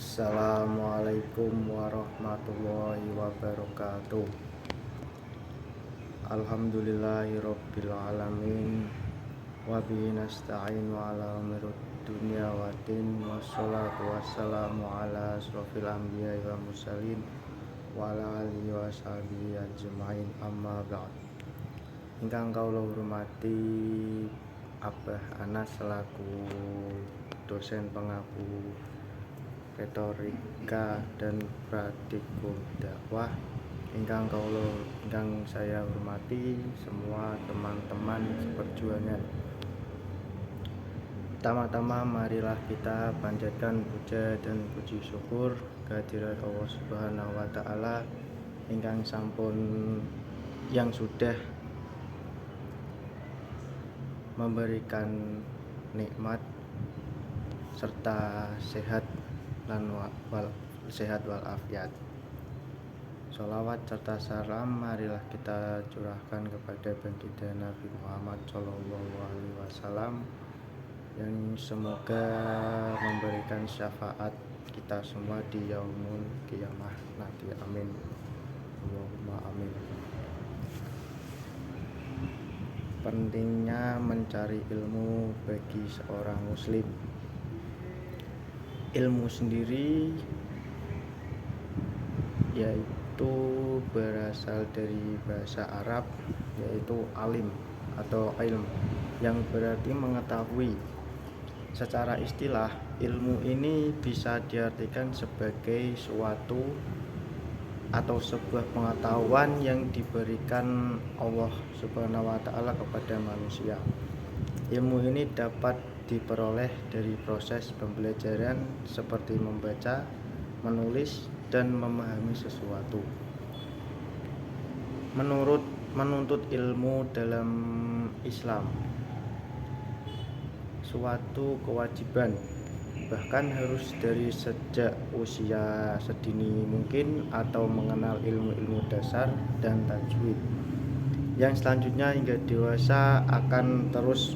Assalamualaikum warahmatullahi wabarakatuh. Alhamdulillahirabbil alamin. Wa bihi nasta'in wa ala umurid dunya waddin. Wassalatu wassalamu ala asrofil anbiya'i wal mursalin wa ala alihi wa sahbihi ajmain, amma ba'd. Ingkang kawula hormati Abah Anas selaku dosen pengaku retorika dan praktikum dakwah, ingkang saya hormati semua teman-teman seperjuangan. Pertama-tama marilah kita panjatkan puja dan puji syukur kehadirat Allah Subhanahu wa taala ingkang yang sudah memberikan nikmat serta sehat wal afiat. Sholawat serta salam marilah kita curahkan kepada baginda Nabi Muhammad Shallallahu Alaihi Wasallam yang semoga memberikan syafaat kita semua di yaumul qiyamah nanti. Amin. Allahumma amin. Pentingnya mencari ilmu bagi seorang muslim. Ilmu sendiri yaitu berasal dari bahasa Arab, yaitu alim atau ilm, yang berarti mengetahui. Secara istilah, ilmu ini bisa diartikan sebagai suatu atau sebuah pengetahuan yang diberikan Allah Subhanahu wa taala kepada manusia. Ilmu ini dapat diperoleh dari proses pembelajaran seperti membaca, menulis, dan memahami sesuatu. Menuntut ilmu dalam Islam suatu kewajiban, bahkan harus dari sejak usia sedini mungkin, atau mengenal ilmu-ilmu dasar dan tajwid. Yang selanjutnya hingga dewasa akan terus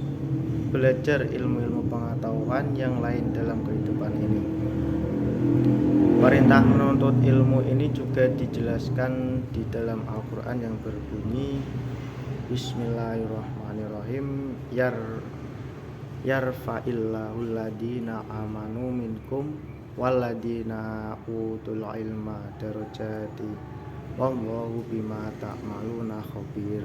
belajar ilmu-ilmu pengetahuan yang lain dalam kehidupan ini. Perintah menuntut ilmu ini juga dijelaskan di dalam Al-Quran yang berbunyi Bismillahirrahmanirrahim, yarfa'illahul ladina amanu minkum walladina utul ilma darajati wallahu bima ta'maluna khabir.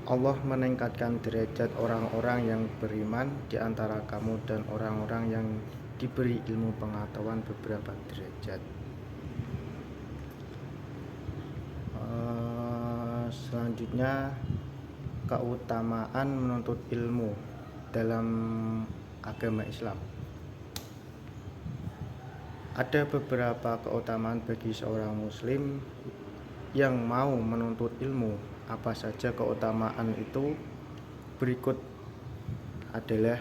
Allah meningkatkan derajat orang-orang yang beriman di antara kamu dan orang-orang yang diberi ilmu pengetahuan beberapa derajat. Selanjutnya, keutamaan menuntut ilmu dalam agama Islam. Ada beberapa keutamaan bagi seorang muslim yang mau menuntut ilmu. Apa saja keutamaan itu? Berikut adalah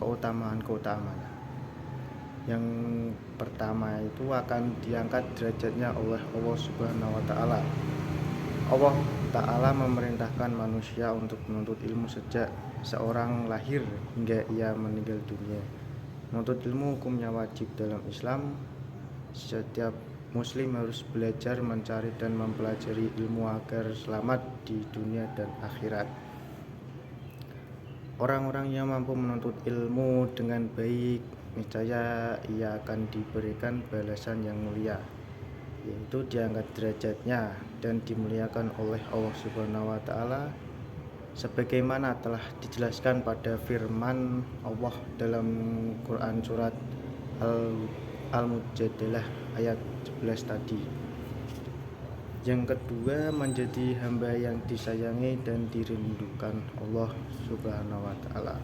keutamaan-keutamaannya. Yang pertama itu akan diangkat derajatnya oleh Allah Subhanahu wa taala. Allah Ta'ala memerintahkan manusia untuk menuntut ilmu sejak seorang lahir hingga ia meninggal dunia. Menuntut ilmu hukumnya wajib dalam Islam. Setiap muslim harus belajar, mencari, dan mempelajari ilmu agar selamat di dunia dan akhirat. Orang-orang yang mampu menuntut ilmu dengan baik, niscaya ia akan diberikan balasan yang mulia, yaitu diangkat derajatnya dan dimuliakan oleh Allah Subhanahu wa taala sebagaimana telah dijelaskan pada firman Allah dalam Quran surat Al-Mujadalah ayat 11 tadi. Yang kedua, menjadi hamba yang disayangi dan dirindukan Allah Subhanahu wa taala.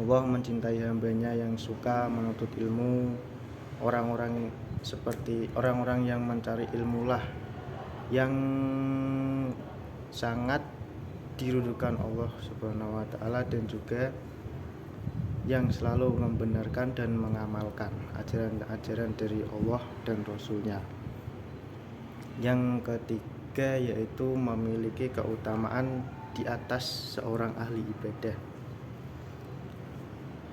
Allah mencintai hambanya yang suka menuntut ilmu. Orang-orang yang mencari ilmu lah yang sangat dirindukan Allah Subhanahu wa taala, dan juga yang selalu membenarkan dan mengamalkan ajaran-ajaran dari Allah dan Rasul-Nya. Yang ketiga yaitu memiliki keutamaan di atas seorang ahli ibadah.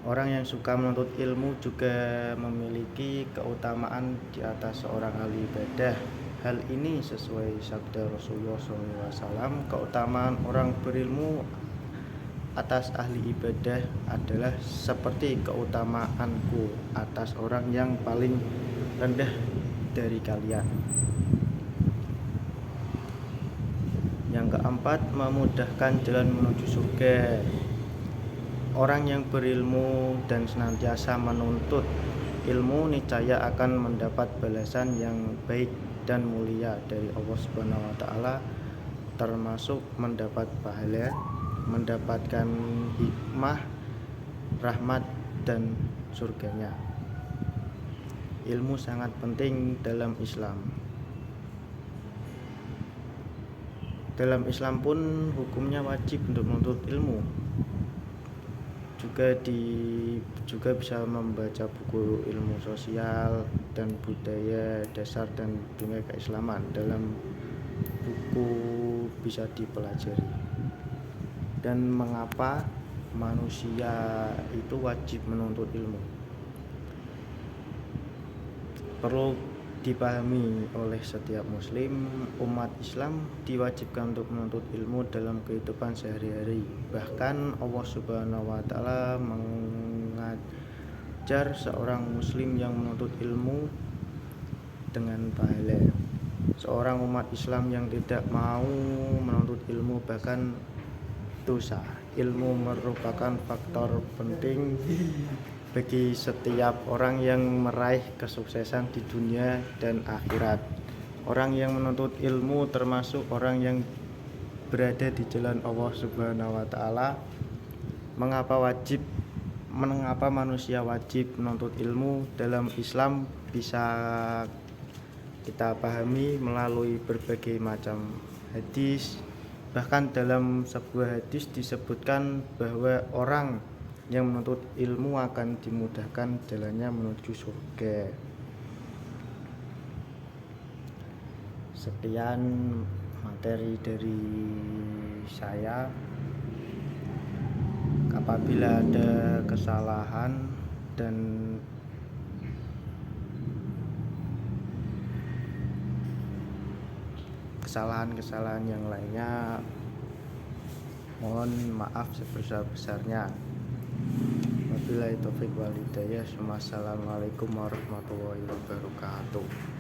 Orang yang suka menuntut ilmu juga memiliki keutamaan di atas seorang ahli ibadah. Hal ini sesuai sabda Rasulullah SAW, keutamaan orang berilmu atas ahli ibadah adalah seperti keutamaanku atas orang yang paling rendah dari kalian. Yang keempat, memudahkan jalan menuju surga. Orang yang berilmu dan senantiasa menuntut ilmu niscaya akan mendapat balasan yang baik dan mulia dari Allah Subhanahu wa taala, termasuk mendapat pahala, mendapatkan hikmah, rahmat dan surganya. Ilmu sangat penting dalam Islam. Dalam Islam pun hukumnya wajib untuk menuntut ilmu. Juga bisa membaca buku ilmu sosial dan budaya dasar dan dunia keislaman. Dalam buku bisa dipelajari. Dan mengapa manusia itu wajib menuntut ilmu? Perlu dipahami oleh setiap muslim, umat Islam diwajibkan untuk menuntut ilmu dalam kehidupan sehari-hari. Bahkan Allah Subhanahu wa taala mengajar seorang muslim yang menuntut ilmu dengan pahala. Seorang umat Islam yang tidak mau menuntut ilmu bahkan dosa. Ilmu merupakan faktor penting bagi setiap orang yang meraih kesuksesan di dunia dan akhirat. Orang yang menuntut ilmu termasuk orang yang berada di jalan Allah Subhanahu wa taala. Mengapa manusia wajib menuntut ilmu dalam Islam bisa kita pahami melalui berbagai macam hadis. Bahkan dalam sebuah hadis disebutkan bahwa orang yang menuntut ilmu akan dimudahkan jalannya menuju surga. Sekian materi dari saya. Apabila ada kesalahan dan kesalahan-kesalahan yang lainnya, mohon maaf sebesar-besarnya. Wabillahi taufiq wal hidayah. Wassalamualaikum warahmatullahi wabarakatuh.